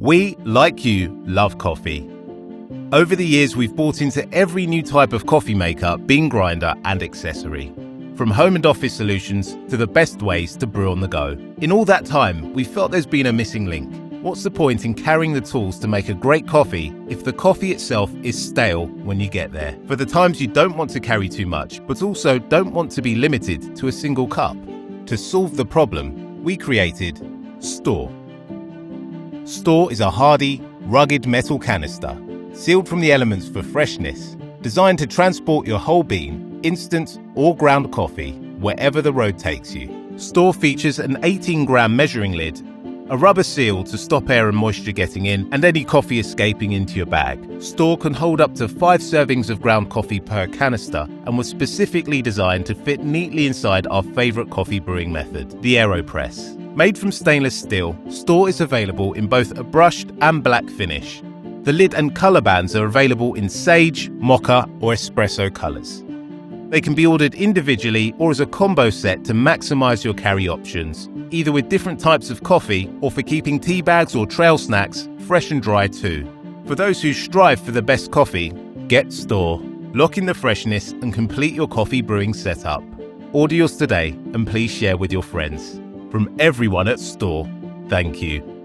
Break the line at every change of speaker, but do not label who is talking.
We, like you, love coffee. Over the years, we've bought into every new type of coffee maker, bean grinder and accessory. From home and office solutions to the best ways to brew on the go. In all that time, we felt there's been a missing link. What's the point in carrying the tools to make a great coffee if the coffee itself is stale when you get there? For the times you don't want to carry too much, but also don't want to be limited to a single cup. To solve the problem, we created STORR. STORR is a hardy, rugged metal canister, sealed from the elements for freshness, designed to transport your whole bean, instant or ground coffee, wherever the road takes you. STORR features an 18-gram measuring lid, a rubber seal to stop air and moisture getting in and any coffee escaping into your bag. STORR can hold up to 5 servings of ground coffee per canister and was specifically designed to fit neatly inside our favourite coffee brewing method, the Aeropress. Made from stainless steel, STORR is available in both a brushed and black finish. The lid and colour bands are available in sage, mocha or espresso colours. They can be ordered individually or as a combo set to maximise your carry options, either with different types of coffee or for keeping tea bags or trail snacks fresh and dry too. For those who strive for the best coffee, get STORR. Lock in the freshness and complete your coffee brewing setup. Order yours today and please share with your friends. From everyone at STORR, thank you.